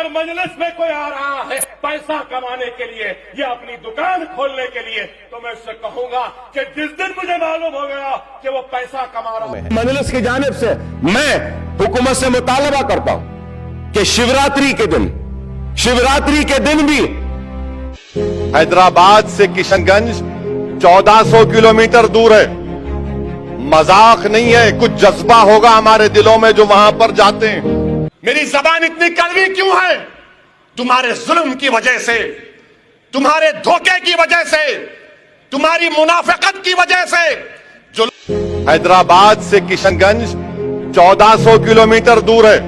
اگر مجلس میں کوئی آ رہا ہے پیسہ کمانے کے لیے یا اپنی دکان کھولنے کے لیے تو میں اس سے کہوں گا کہ جس دن مجھے معلوم ہو گیا کہ وہ پیسہ کما رہا ہے، مجلس کی جانب سے میں حکومت سے مطالبہ کرتا ہوں کہ شیوراتری کے دن بھی حیدرآباد سے کشن گنج 1400 کلومیٹر دور ہے. مذاق نہیں ہے، کچھ جذبہ ہوگا ہمارے دلوں میں جو وہاں پر جاتے ہیں. میری زبان اتنی کڑوی کیوں ہے؟ تمہارے ظلم کی وجہ سے، تمہارے دھوکے کی وجہ سے، تمہاری منافقت کی وجہ سے. جو حیدرآباد سے کشن گنج 1400 کلومیٹر دور ہے.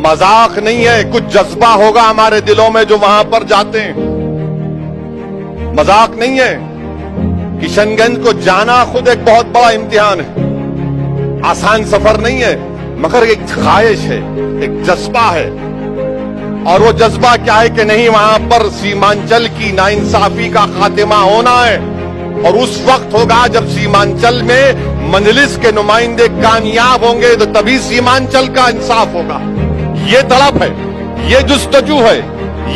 مذاق نہیں ہے، کچھ جذبہ ہوگا ہمارے دلوں میں جو وہاں پر جاتے ہیں. مذاق نہیں ہے. کشن گنج کو جانا خود ایک بہت بڑا امتحان ہے، آسان سفر نہیں ہے، مگر ایک خواہش ہے، ایک جذبہ ہے. اور وہ جذبہ کیا ہے کہ نہیں، وہاں پر سیمانچل کی ناانصافی کا خاتمہ ہونا ہے. اور اس وقت ہوگا جب سیمانچل میں مجلس کے نمائندے کامیاب ہوں گے تو تبھی سیمانچل کا انصاف ہوگا. یہ تڑپ ہے، یہ جستجو ہے،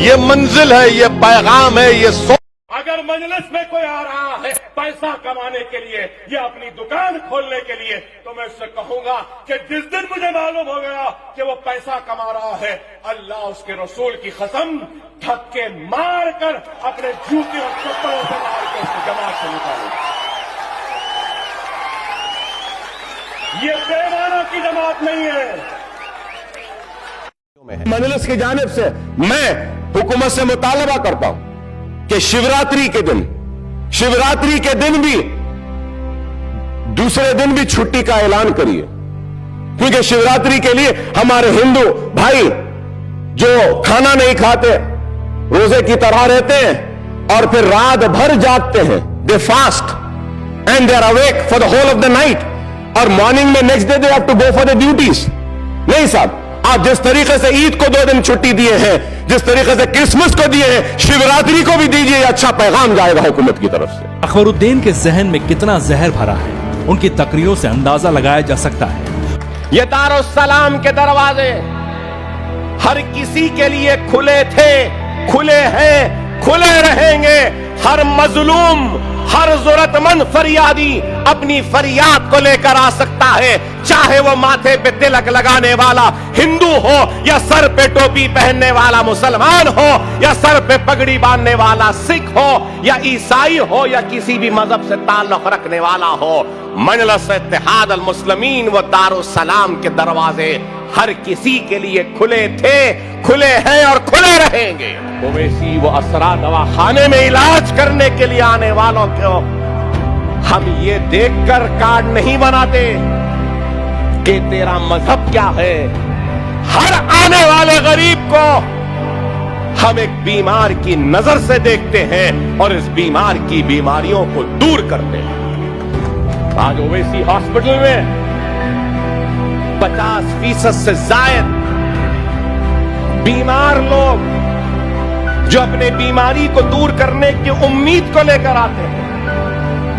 یہ منزل ہے، یہ پیغام ہے، یہ سوچ. اگر مجلس میں کوئی آ رہا ہے پیسہ کمانے کے لیے یا اپنی دکان کھولنے کے لیے تو میں اس سے کہوں گا کہ جس دن مجھے معلوم ہو گیا کہ وہ پیسہ کما رہا ہے، اللہ اس کے رسول کی قسم دھکے مار کر اپنے جوتے اور چپلوں سے مار کے اس کی جماعت سے نکالوں. یہ بے معنی کی جماعت نہیں ہے. مجلس کی جانب سے میں حکومت سے مطالبہ کرتا ہوں کہ شیوراتری کے دن بھی دوسرے دن بھی چھٹی کا اعلان کریے، کیونکہ شیوراتری کے لیے ہمارے ہندو بھائی جو کھانا نہیں کھاتے، روزے کی طرح رہتے ہیں اور پھر رات بھر جاگتے ہیں. They fast and they are awake for the whole of the night, اور مارننگ میں next day they have to go for the duties. نہیں صاحب، آپ جس طریقے سے عید کو 2 دن چھٹی دیے ہیں، جس طریقے سے کرسمس کو دیے ہیں، شیوراتری کو بھی دیجیے. اچھا پیغام جائے گا حکومت کی طرف سے. اکبر الدین کے ذہن میں کتنا زہر بھرا ہے، ان کی تقریروں سے اندازہ لگایا جا سکتا ہے. یہ دارالسلام کے دروازے ہر کسی کے لیے کھلے تھے، کھلے ہیں، کھلے رہیں گے. ہر مظلوم، ہر ضرورت مند فریادی اپنی فریاد کو لے کر آ سکتا ہے، چاہے وہ ماتھے پہ تلک لگانے والا ہندو ہو یا سر پہ ٹوپی پہننے والا مسلمان ہو یا سر پہ پگڑی باندھنے والا سکھ ہو یا عیسائی ہو یا کسی بھی مذہب سے تعلق رکھنے والا ہو. مجلس اتحاد المسلمین و دارالسلام کے دروازے ہر کسی کے لیے کھلے تھے، کھلے ہیں اور کھلے رہیں گے. اویسی وہ اسرا دواخانے میں علاج کرنے کے لیے آنے والوں کو ہم یہ دیکھ کر کارڈ نہیں بناتے کہ تیرا مذہب کیا ہے. ہر آنے والے غریب کو ہم ایک بیمار کی نظر سے دیکھتے ہیں اور اس بیمار کی بیماریوں کو دور کرتے ہیں. آج اویسی ہاسپٹل میں 50% سے زائد بیمار لوگ جو اپنے بیماری کو دور کرنے کی امید کو لے کر آتے ہیں،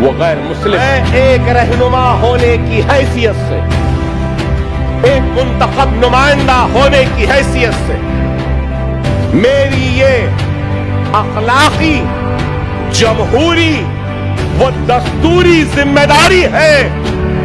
وہ غیر مسلم ہیں. ایک رہنما ہونے کی حیثیت سے، ایک منتخب نمائندہ ہونے کی حیثیت سے میری یہ اخلاقی، جمہوری و دستوری ذمہ داری ہے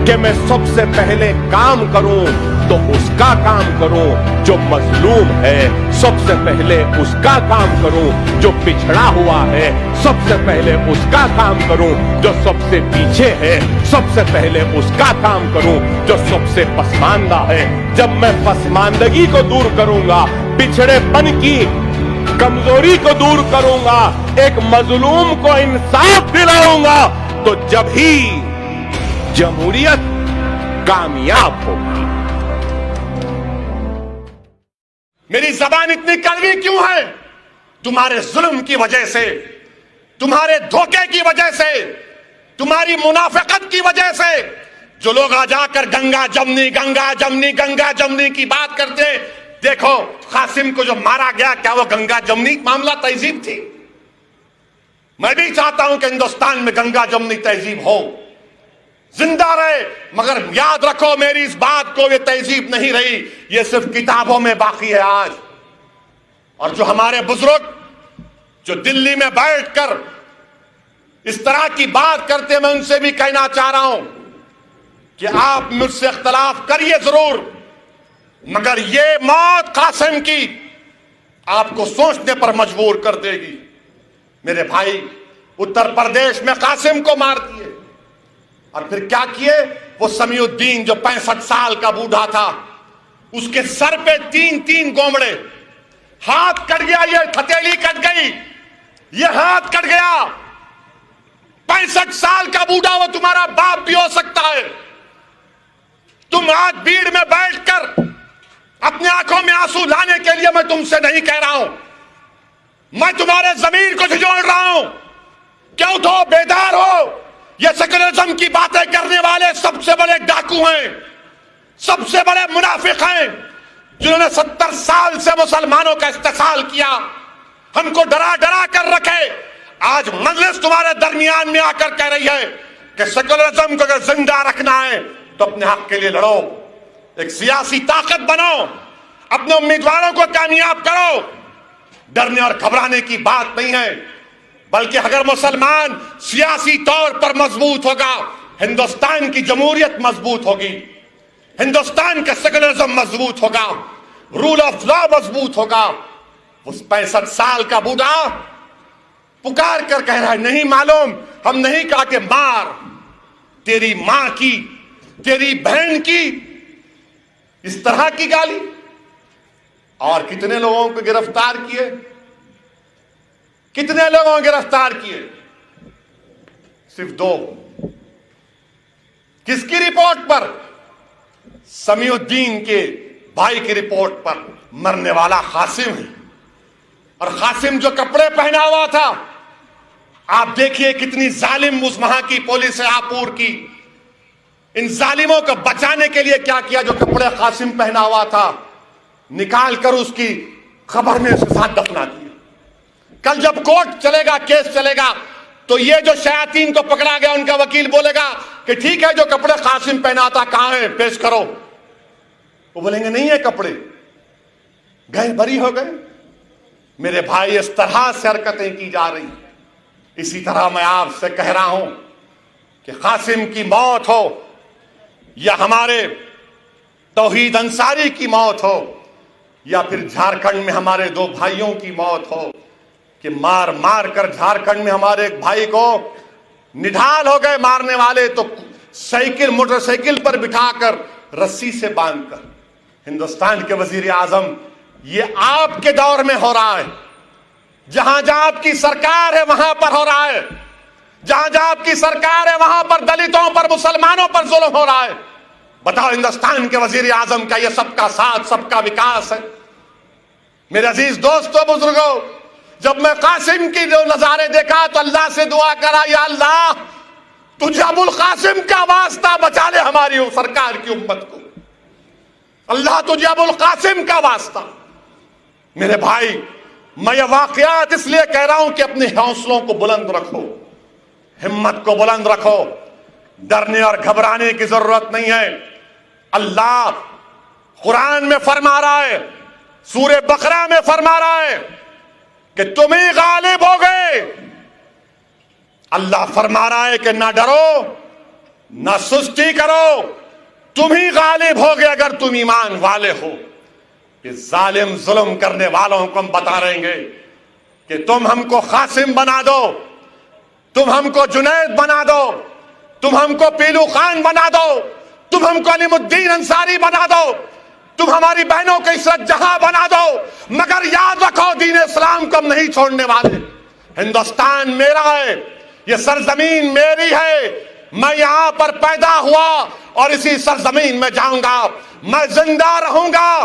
کہ میں سب سے پہلے کام کروں تو اس کا کام کروں جو مظلوم ہے، سب سے پہلے اس کا کام کروں جو پچھڑا ہوا ہے، سب سے پہلے اس کا کام کروں جو سب سے پیچھے ہے، سب سے پہلے اس کا کام کروں جو سب سے پسماندہ ہے. جب میں پسماندگی کو دور کروں گا، پچھڑے پن کی کمزوری کو دور کروں گا، ایک مظلوم کو انصاف دلاؤں گا، تو جب ہی جمہوریت کامیاب ہوگی. میری زبان اتنی کڑوی کیوں ہے؟ تمہارے ظلم کی وجہ سے، تمہارے دھوکے کی وجہ سے، تمہاری منافقت کی وجہ سے. جو لوگ آ جا کر گنگا جمنی گنگا جمنی گنگا جمنی کی بات کرتے، دیکھو قاسم کو جو مارا گیا، کیا وہ گنگا جمنی معاملہ تہذیب تھی؟ میں بھی چاہتا ہوں کہ ہندوستان میں گنگا جمنی تہذیب ہو، زندہ رہے، مگر یاد رکھو میری اس بات کو، یہ تہذیب نہیں رہی، یہ صرف کتابوں میں باقی ہے. آج اور جو ہمارے بزرگ جو دلی میں بیٹھ کر اس طرح کی بات کرتے ہیں، میں ان سے بھی کہنا چاہ رہا ہوں کہ آپ مجھ سے اختلاف کریے ضرور، مگر یہ موت قاسم کی آپ کو سوچنے پر مجبور کر دے گی۔ میرے بھائی، اتر پردیش میں قاسم کو مار دیے، اور پھر کیا کیے؟ وہ سمیع الدین جو 65 سال کا بوڑھا تھا، اس کے سر پہ 3 گومڑے، ہاتھ کٹ گیا، یہ ہتھیلی کٹ گئی، یہ ہاتھ کٹ گیا۔ 65 سال کا بوڑھا، وہ تمہارا باپ بھی ہو سکتا ہے۔ تم آج بھیڑ میں بیٹھ کر اپنے آنکھوں میں آنسو لانے کے لیے میں تم سے نہیں کہہ رہا ہوں، میں تمہارے ضمیر کو جھنجھوڑ رہا ہوں کہ اٹھو، بیدار ہو۔ یہ سیکولرزم کی باتیں کرنے والے سب سے بڑے ڈاکو ہیں، سب سے بڑے منافق ہیں، جنہوں نے 70 سال سے مسلمانوں کا استحصال کیا، ہم کو ڈرا ڈرا کر رکھے۔ آج مجلس تمہارے درمیان میں آ کر کہہ رہی ہے کہ سیکولرزم کو اگر زندہ رکھنا ہے تو اپنے حق کے لیے لڑو، ایک سیاسی طاقت بنو، اپنے امیدواروں کو کامیاب کرو۔ ڈرنے اور گھبرانے کی بات نہیں ہے، بلکہ اگر مسلمان سیاسی طور پر مضبوط ہوگا، ہندوستان کی جمہوریت مضبوط ہوگی، ہندوستان کا سیکولرزم مضبوط ہوگا، رول آف لا مضبوط ہوگا۔ اس 65 سال کا بوڑھا پکار کر کہہ رہا ہے، نہیں معلوم، ہم نہیں کہا کہ مار، تیری ماں کی، تیری بہن کی، اس طرح کی گالی۔ اور کتنے لوگوں کو گرفتار کیے، کتنے لوگوں کو گرفتار کیے؟ صرف 2۔ کس کی رپورٹ پر؟ سمیع الدین کے بھائی کی رپورٹ پر۔ مرنے والا قاسم ہے، اور قاسم جو کپڑے پہنا ہوا تھا، آپ دیکھیے کتنی ظالم اس وہاں کی پولیس ہے آپور کی، ان ظالموں کو بچانے کے لیے کیا کیا؟ جو کپڑے قاسم پہنا ہوا تھا نکال کر اس کی خبر میں اس کے ساتھ دفنا دیا۔ کل جب کورٹ چلے گا، کیس چلے گا، تو یہ جو شیاطین کو پکڑا گیا ان کا وکیل بولے گا کہ ٹھیک ہے، جو کپڑے قاسم پہنا تھا کہاں ہیں، پیش کرو۔ وہ بولیں گے نہیں ہے کپڑے، گئے، بری ہو گئے۔ میرے بھائی، اس طرح سے حرکتیں کی جا رہی ہیں۔ اسی طرح میں آپ سے کہہ رہا ہوں کہ قاسم کی موت ہو یا ہمارے توحید انصاری کی موت ہو، یا پھر جھارکھنڈ میں ہمارے 2 بھائیوں کی موت ہو کہ مار مار کر جھارکھنڈ میں ہمارے ایک بھائی کو نڈھال ہو گئے مارنے والے، تو موٹر سائیکل پر بٹھا کر رسی سے باندھ کر۔ ہندوستان کے وزیر اعظم، یہ آپ کے دور میں ہو رہا ہے، جہاں جہاں آپ کی سرکار ہے وہاں پر ہو رہا ہے، جہاں جہاں آپ کی سرکار ہے وہاں پر دلتوں پر، مسلمانوں پر ظلم ہو رہا ہے۔ بتاؤ، ہندوستان کے وزیر اعظم کا یہ سب کا ساتھ، سب کا وکاس ہے؟ میرے عزیز دوستو، بزرگوں، جب میں قاسم کی جو نظارے دیکھا تو اللہ سے دعا کرا، یا اللہ تجھے ابو القاسم کا واسطہ بچا لے ہماری سرکار کی امت کو، اللہ تجھے ابو القاسم کا واسطہ۔ میرے بھائی، میں یہ واقعات اس لیے کہہ رہا ہوں کہ اپنے حوصلوں کو بلند رکھو، ہمت کو بلند رکھو، ڈرنے اور گھبرانے کی ضرورت نہیں ہے۔ اللہ قرآن میں فرما رہا ہے، سورہ بقرہ میں فرما رہا ہے کہ تم ہی غالب ہو گئے۔ اللہ فرما رہا ہے کہ نہ ڈرو، نہ سستی کرو، تم ہی غالب ہو گئے اگر تم ایمان والے ہو۔ کہ ظالم ظلم کرنے والوں کو ہم بتا رہیں گے کہ تم ہم کو قاسم بنا دو، تم ہم کو جنید بنا دو، تم ہم کو پیلو خان بنا دو، تم ہم کو علیم الدین انصاری بنا دو، تم ہماری بہنوں کو عشرت جہاں بنا دو، مگر یاد رکھو دین اسلام کو ہم نہیں چھوڑنے والے۔ ہندوستان میرا ہے، یہ سرزمین میری ہے، میں یہاں پر پیدا ہوا اور اسی سرزمین میں جاؤں گا، میں زندہ رہوں گا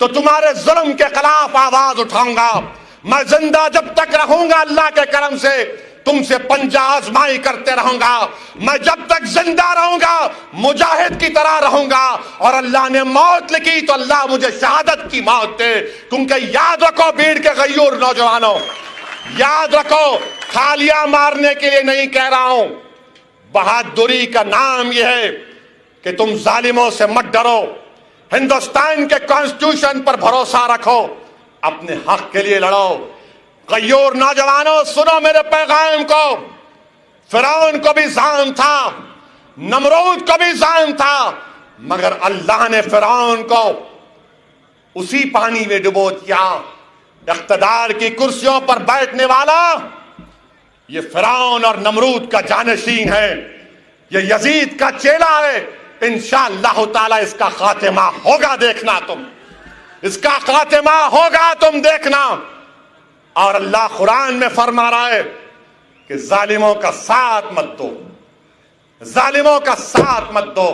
تو تمہارے ظلم کے خلاف آواز اٹھاؤں گا، میں زندہ جب تک رہوں گا اللہ کے کرم سے تم سے پنجہ آزمائی کرتے رہوں گا، میں جب تک زندہ رہوں گا مجاہد کی طرح رہوں گا، اور اللہ نے موت لکھی تو اللہ مجھے شہادت کی موت دے۔ کیونکہ یاد رکھو بھیڑ کے غیور نوجوانوں، یاد رکھو، تھالیاں مارنے کے لیے نہیں کہہ رہا ہوں، بہادری کا نام یہ ہے کہ تم ظالموں سے مت ڈرو، ہندوستان کے کانسٹیٹیوشن پر بھروسہ رکھو، اپنے حق کے لیے لڑو. غیور نوجوانوں سنو میرے پیغام کو. فرعون کو بھی ظالم تھا, نمرود کو بھی ظالم تھا, مگر اللہ نے فرعون کو اسی پانی میں ڈبو دیا. اقتدار کی کرسیوں پر بیٹھنے والا یہ فرعون اور نمرود کا جانشین ہے, یہ یزید کا چیلا ہے. انشاءاللہ تعالی اس کا خاتمہ ہوگا, دیکھنا تم, اس کا خاتمہ ہوگا, تم دیکھنا. اور اللہ قرآن میں فرما رہا ہے کہ ظالموں کا ساتھ مت دو, ظالموں کا ساتھ مت دو.